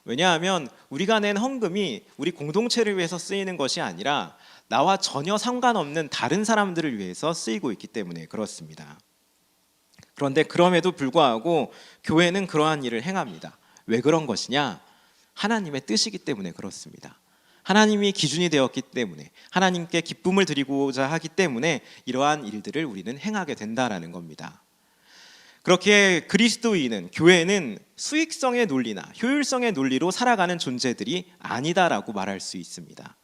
왜냐하면 우리가 낸 헌금이 우리 공동체를 위해서 쓰이는 것이 아니라 나와 전혀 상관없는 다른 사람들을 위해서 쓰이고 있기 때문에 그렇습니다. 그런데 그럼에도 불구하고 교회는 그러한 일을 행합니다. 왜 그런 것이냐? 하나님의 뜻이기 때문에 그렇습니다. 하나님이 기준이 되었기 때문에, 하나님께 기쁨을 드리고자 하기 때문에 이러한 일들을 우리는 행하게 된다라는 겁니다. 그렇게 그리스도인은, 교회는 수익성의 논리나 효율성의 논리로 살아가는 존재들이 아니다라고 말할 수 있습니다.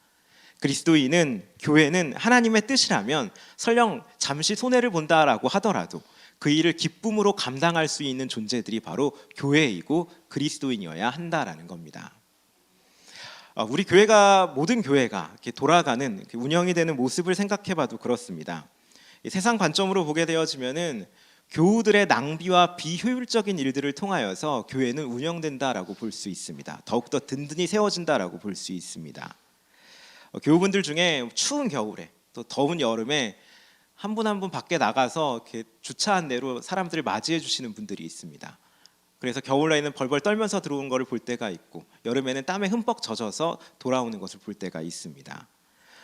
그리스도인은, 교회는 하나님의 뜻이라면 설령 잠시 손해를 본다라고 하더라도 그 일을 기쁨으로 감당할 수 있는 존재들이 바로 교회이고 그리스도인이어야 한다라는 겁니다. 우리 교회가, 모든 교회가 이렇게 돌아가는, 운영이 되는 모습을 생각해봐도 그렇습니다. 세상 관점으로 보게 되어지면은 교우들의 낭비와 비효율적인 일들을 통하여서 교회는 운영된다라고 볼 수 있습니다. 더욱더 든든히 세워진다라고 볼 수 있습니다. 교우분들 중에 추운 겨울에 또 더운 여름에 한 분 한 분 밖에 나가서 이렇게 주차한 대로 사람들을 맞이해 주시는 분들이 있습니다. 그래서 겨울에는 벌벌 떨면서 들어오는 것을 볼 때가 있고, 여름에는 땀에 흠뻑 젖어서 돌아오는 것을 볼 때가 있습니다.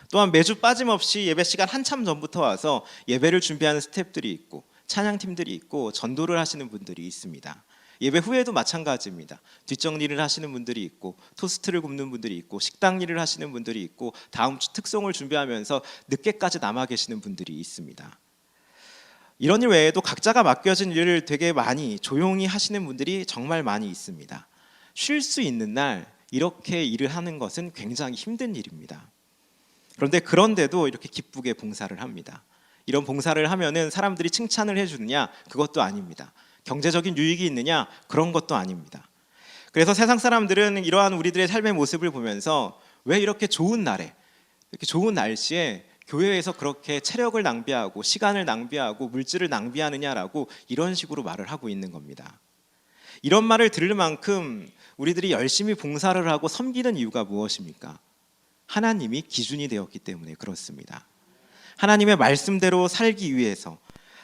또한 매주 빠짐없이 예배 시간 한참 전부터 와서 예배를 준비하는 스태프들이 있고, 찬양팀들이 있고, 전도를 하시는 분들이 있습니다. 예배 후에도 마찬가지입니다. 뒷정리를 하시는 분들이 있고, 토스트를 굽는 분들이 있고, 식당 일을 하시는 분들이 있고, 다음 주 특송을 준비하면서 늦게까지 남아 계시는 분들이 있습니다. 이런 일 외에도 각자가 맡겨진 일을 되게 많이 조용히 하시는 분들이 정말 많이 있습니다. 쉴 수 있는 날 이렇게 일을 하는 것은 굉장히 힘든 일입니다. 그런데도 이렇게 기쁘게 봉사를 합니다. 이런 봉사를 하면은 사람들이 칭찬을 해주느냐? 그것도 아닙니다. 경제적인 유익이 있느냐? 그런 것도 아닙니다. 그래서 세상 사람들은 이러한 우리들의 삶의 모습을 보면서 왜 이렇게 좋은 날에, 이렇게 좋은 날씨에 교회에서 그렇게 체력을 낭비하고 시간을 낭비하고 물질을 낭비하느냐라고 이런 식으로 말을 하고 있는 겁니다. 이런 말을 들을 만큼 우리들이 열심히 봉사를 하고 섬기는 이유가 무엇입니까? 하나님이 기준이 되었기 때문에 그렇습니다. 하나님의 말씀대로 살기 위해서,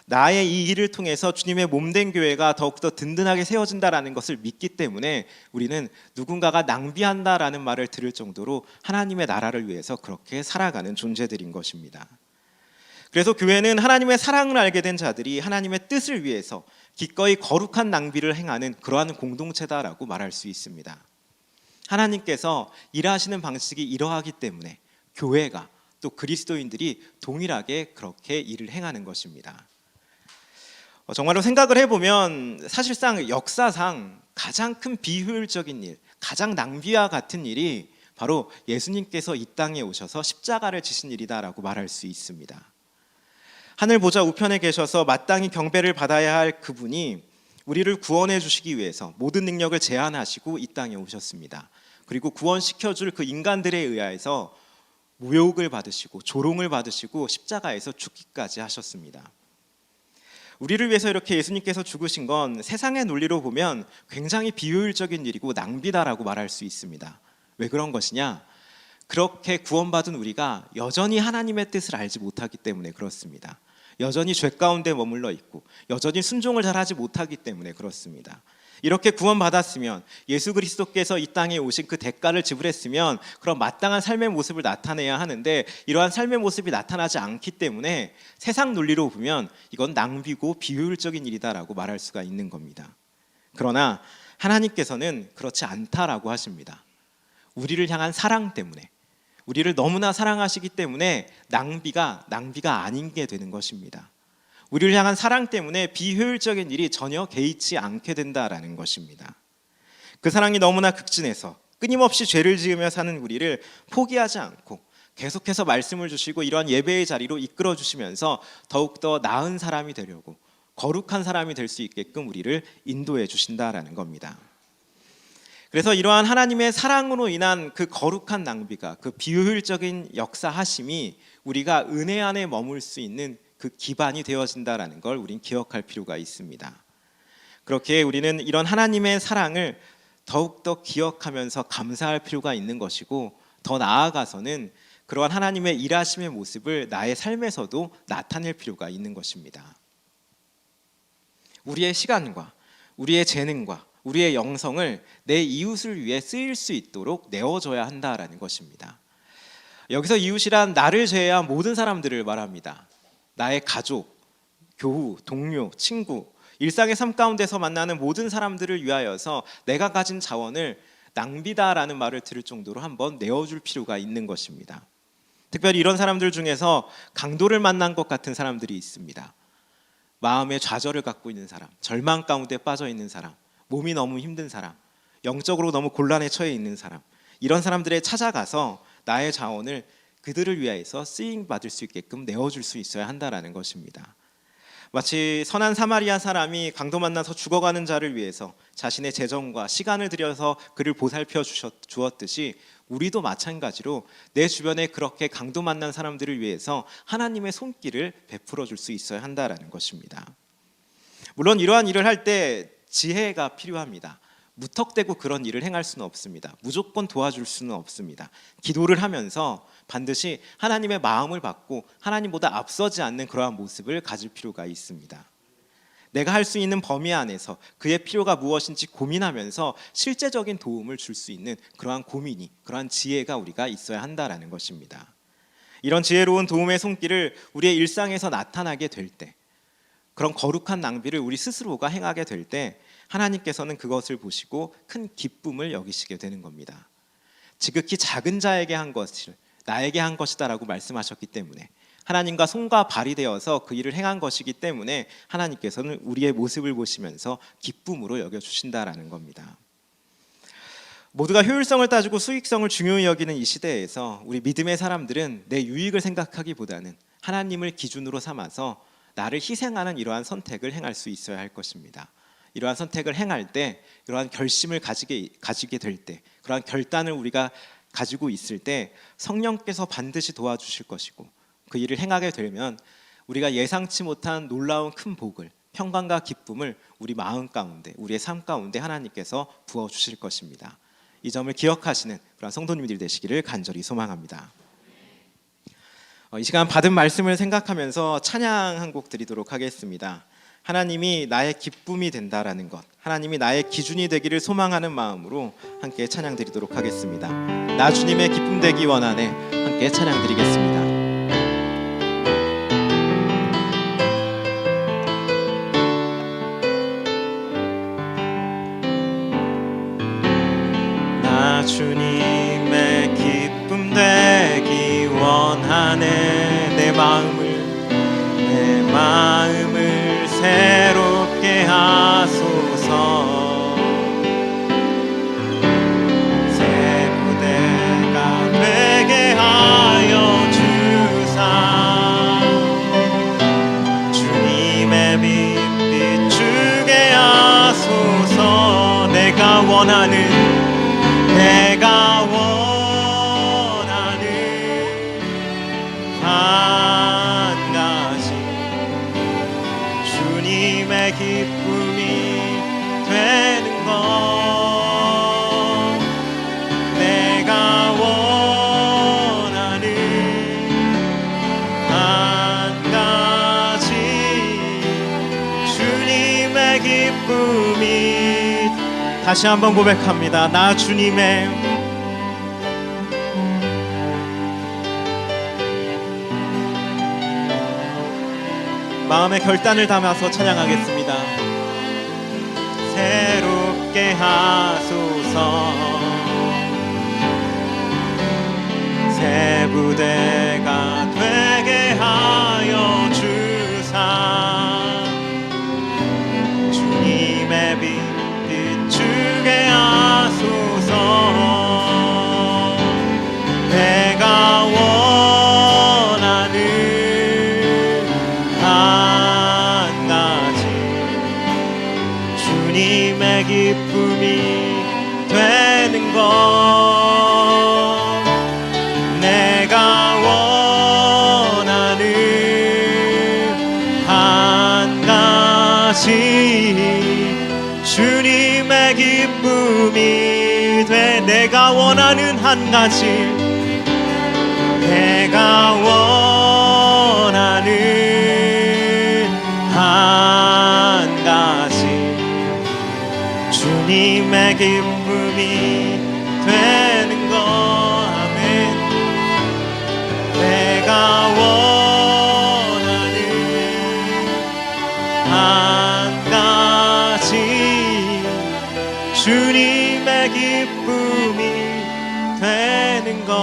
나의 이 일을 통해서 주님의 몸된 교회가 더욱더 든든하게 세워진다라는 것을 믿기 때문에 우리는 누군가가 낭비한다라는 말을 들을 정도로 하나님의 나라를 위해서 그렇게 살아가는 존재들인 것입니다. 그래서 교회는 하나님의 사랑을 알게 된 자들이 하나님의 뜻을 위해서 기꺼이 거룩한 낭비를 행하는 그러한 공동체다라고 말할 수 있습니다. 하나님께서 일하시는 방식이 이러하기 때문에 교회가 또 그리스도인들이 동일하게 그렇게 일을 행하는 것입니다. 정말로 생각을 해보면 사실상 역사상 가장 큰 비효율적인 일, 가장 낭비와 같은 일이 바로 예수님께서 이 땅에 오셔서 십자가를 지신 일이다라고 말할 수 있습니다. 하늘 보좌 우편에 계셔서 마땅히 경배를 받아야 할 그분이 우리를 구원해 주시기 위해서 모든 능력을 제한하시고 이 땅에 오셨습니다. 그리고 구원시켜 줄 그 인간들에 의하여서 모욕을 받으시고 조롱을 받으시고 십자가에서 죽기까지 하셨습니다. 우리를 위해서 이렇게 예수님께서 죽으신 건 세상의 논리로 보면 굉장히 비효율적인 일이고 낭비다라고 말할 수 있습니다. 왜 그런 것이냐? 그렇게 구원받은 우리가 여전히 하나님의 뜻을 알지 못하기 때문에 그렇습니다. 여전히 죄 가운데 머물러 있고 여전히 순종을 잘하지 못하기 때문에 그렇습니다. 이렇게 구원받았으면 예수 그리스도께서 이 땅에 오신 그 대가를 지불했으면 그런 마땅한 삶의 모습을 나타내야 하는데 이러한 삶의 모습이 나타나지 않기 때문에 세상 논리로 보면 이건 낭비고 비효율적인 일이다라고 말할 수가 있는 겁니다. 그러나 하나님께서는 그렇지 않다라고 하십니다. 우리를 향한 사랑 때문에, 우리를 너무나 사랑하시기 때문에 낭비가 아닌 게 되는 것입니다. 우리를 향한 사랑 때문에 비효율적인 일이 전혀 개의치 않게 된다라는 것입니다. 그 사랑이 너무나 극진해서 끊임없이 죄를 지으며 사는 우리를 포기하지 않고 계속해서 말씀을 주시고 이러한 예배의 자리로 이끌어 주시면서 더욱더 나은 사람이 되려고 거룩한 사람이 될 수 있게끔 우리를 인도해 주신다라는 겁니다. 그래서 이러한 하나님의 사랑으로 인한 그 거룩한 낭비가, 그 비효율적인 역사하심이 우리가 은혜 안에 머물 수 있는 그 기반이 되어진다라는 걸 우린 기억할 필요가 있습니다. 그렇게 우리는 이런 하나님의 사랑을 더욱더 기억하면서 감사할 필요가 있는 것이고, 더 나아가서는 그러한 하나님의 일하심의 모습을 나의 삶에서도 나타낼 필요가 있는 것입니다. 우리의 시간과 우리의 재능과 우리의 영성을 내 이웃을 위해 쓰일 수 있도록 내어줘야 한다라는 것입니다. 여기서 이웃이란 나를 제외한 모든 사람들을 말합니다. 나의 가족, 교우, 동료, 친구, 일상의 삶 가운데서 만나는 모든 사람들을 위하여서 내가 가진 자원을 낭비다라는 말을 들을 정도로 한번 내어줄 필요가 있는 것입니다. 특별히 이런 사람들 중에서 강도를 만난 것 같은 사람들이 있습니다. 마음의 좌절을 갖고 있는 사람, 절망 가운데 빠져 있는 사람, 몸이 너무 힘든 사람, 영적으로 너무 곤란에 처해 있는 사람, 이런 사람들에 찾아가서 나의 자원을 그들을 위하여서 쓰임 받을 수 있게끔 내어줄 수 있어야 한다라는 것입니다. 마치 선한 사마리아 사람이 강도 만나서 죽어가는 자를 위해서 자신의 재정과 시간을 들여서 그를 보살펴 주었듯이 우리도 마찬가지로 내 주변에 그렇게 강도 만난 사람들을 위해서 하나님의 손길을 베풀어 줄 수 있어야 한다라는 것입니다. 물론 이러한 일을 할 때 지혜가 필요합니다. 무턱대고 그런 일을 행할 수는 없습니다. 무조건 도와줄 수는 없습니다. 기도를 하면서 반드시 하나님의 마음을 받고 하나님보다 앞서지 않는 그러한 모습을 가질 필요가 있습니다. 내가 할 수 있는 범위 안에서 그의 필요가 무엇인지 고민하면서 실제적인 도움을 줄 수 있는 그러한 고민이, 그러한 지혜가 우리가 있어야 한다라는 것입니다. 이런 지혜로운 도움의 손길을 우리의 일상에서 나타나게 될 때, 그런 거룩한 낭비를 우리 스스로가 행하게 될 때 하나님께서는 그것을 보시고 큰 기쁨을 여기시게 되는 겁니다. 지극히 작은 자에게 한 것을 나에게 한 것이다라고 말씀하셨기 때문에, 하나님과 손과 발이 되어서 그 일을 행한 것이기 때문에 하나님께서는 우리의 모습을 보시면서 기쁨으로 여겨주신다라는 겁니다. 모두가 효율성을 따지고 수익성을 중요히 여기는 이 시대에서 우리 믿음의 사람들은 내 유익을 생각하기보다는 하나님을 기준으로 삼아서 나를 희생하는 이러한 선택을 행할 수 있어야 할 것입니다. 이러한 선택을 행할 때, 이러한 결심을 가지게 될 때, 그러한 결단을 우리가 가지고 있을 때 성령께서 반드시 도와주실 것이고, 그 일을 행하게 되면 우리가 예상치 못한 놀라운 큰 복을, 평강과 기쁨을 우리 마음 가운데, 우리의 삶 가운데 하나님께서 부어주실 것입니다. 이 점을 기억하시는 그런 성도님들이 되시기를 간절히 소망합니다. 이 시간 받은 말씀을 생각하면서 찬양 한 곡 드리도록 하겠습니다. 하나님이 나의 기쁨이 된다라는 것, 하나님이 나의 기준이 되기를 소망하는 마음으로 함께 찬양 드리도록 하겠습니다. 나 주님의 기쁨 되기 원하네. 함께 찬양 드리겠습니다. 나 주님의 기쁨 되기 원하네. 안에 내 마음을 새롭게 하소서. 새 부대가 되게 하여 주사 주님의 빛 비추게 하소서. 내가 원하는 한 가지 주님의 기쁨이 되는 것. 내가 원하는 한 가지 주님의 기쁨이. 다시 한번 고백합니다. 나 주님의 마음의 결단을 담아서 찬양하겠습니다. 새롭게 하소서. 새 부대가 되게 하여 주사 주님의 빛 비추게 하소서. 내가 원하는 한 가지 주님의 기쁨이 되는 것. 내가 원하는 한 가지 주님의 기쁨이 돼. 내가 원하는 한 가지. 내가 원하는 한 가지 주님의 기쁨이 되는 것. 아멘. 내가 원하는 한 가지 주님의 기쁨이 되는 것.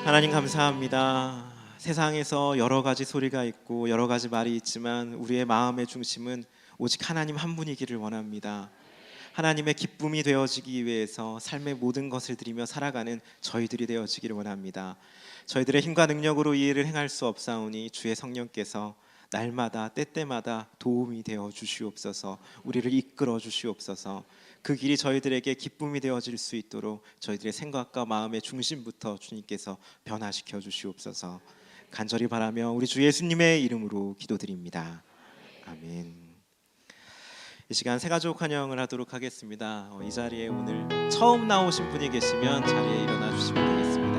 하나님 감사합니다. 세상에서 여러 가지 소리가 있고 여러 가지 말이 있지만 우리의 마음의 중심은 오직 하나님 한 분이기를 원합니다. 하나님의 기쁨이 되어지기 위해서 삶의 모든 것을 드리며 살아가는 저희들이 되어지기를 원합니다. 저희들의 힘과 능력으로 이 일을 행할 수 없사오니 주의 성령께서 날마다 때때마다 도움이 되어 주시옵소서. 우리를 이끌어 주시옵소서. 그 길이 저희들에게 기쁨이 되어질 수 있도록 저희들의 생각과 마음의 중심부터 주님께서 변화시켜 주시옵소서. 간절히 바라며 우리 주 예수님의 이름으로 기도드립니다. 아멘. 이 시간 새가족 환영을 하도록 하겠습니다. 이 자리에 오늘 처음 나오신 분이 계시면 자리에 일어나 주시면 되겠습니다.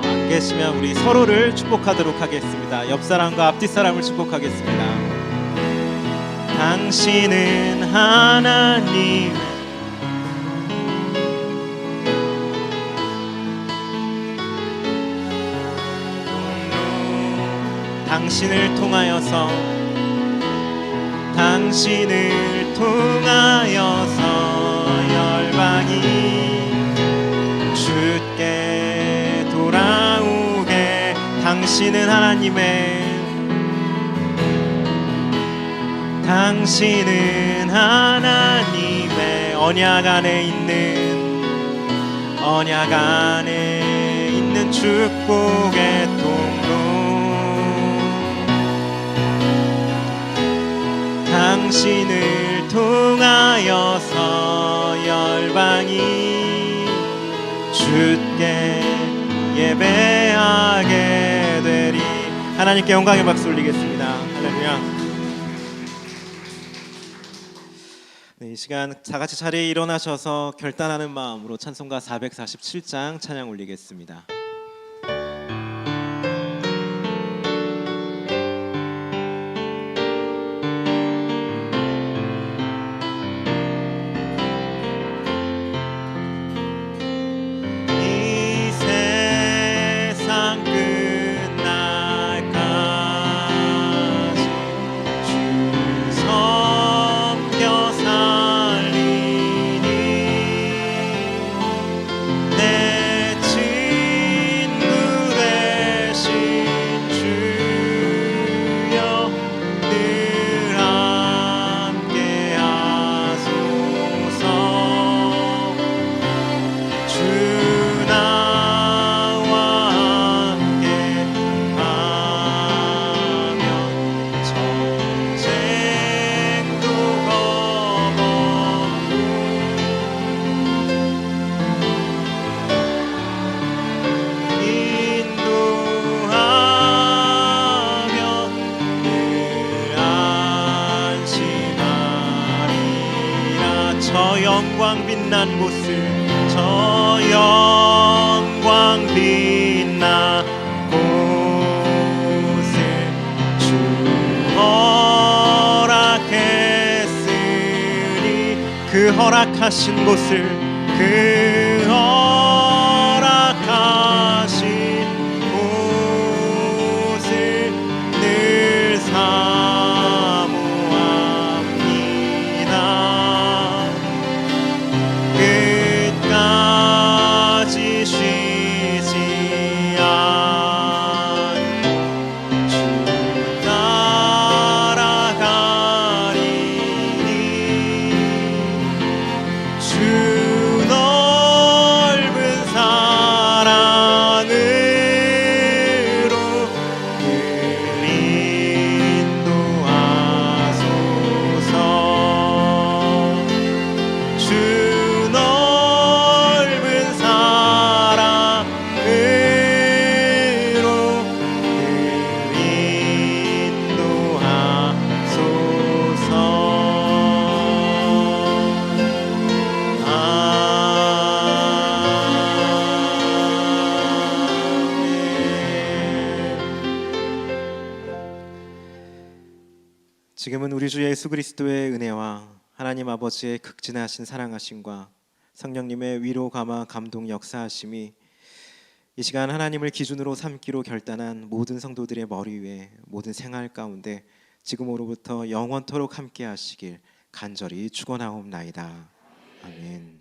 안 계시면 우리 서로를 축복하도록 하겠습니다. 옆 사람과 앞뒤 사람을 축복하겠습니다. 당신은 하나님 당신을 통하여서 열방이 주께 돌아오게. 당신은 하나님의 언약 안에 있는 축복의 통로. 당신을 통하여서 열방이 주께 예배하게 되리. 하나님께 영광의 박수 올리겠습니다. 할렐루야. 이 시간 다 같이 자리에 일어나셔서 결단하는 마음으로 찬송가 447장 찬양 올리겠습니다. 이 세상 끝날까지 주 섬겨 살리 영광 빛난 곳을 저 영광 빛난 곳을 주 허락했으니 그 허락하신 곳을 그 허락하신 곳을 늘 사모합니다. 끝까지 쉬지 않고 주 따라가리니 주 넓은 사랑으로 늘 인도하소서. 주 넓은 사랑으로 늘 인도하소서. 지금은 우리 주 예수 그리스도의 은혜와 하나님 아버지의 극진하신 사랑하심과 성령님의 위로 감화 감동 역사하심이 이 시간 하나님을 기준으로 삼기로 결단한 모든 성도들의 머리 위에 모든 생활 가운데 지금으로부터 영원토록 함께 하시길 간절히 축원하옵나이다. 아멘.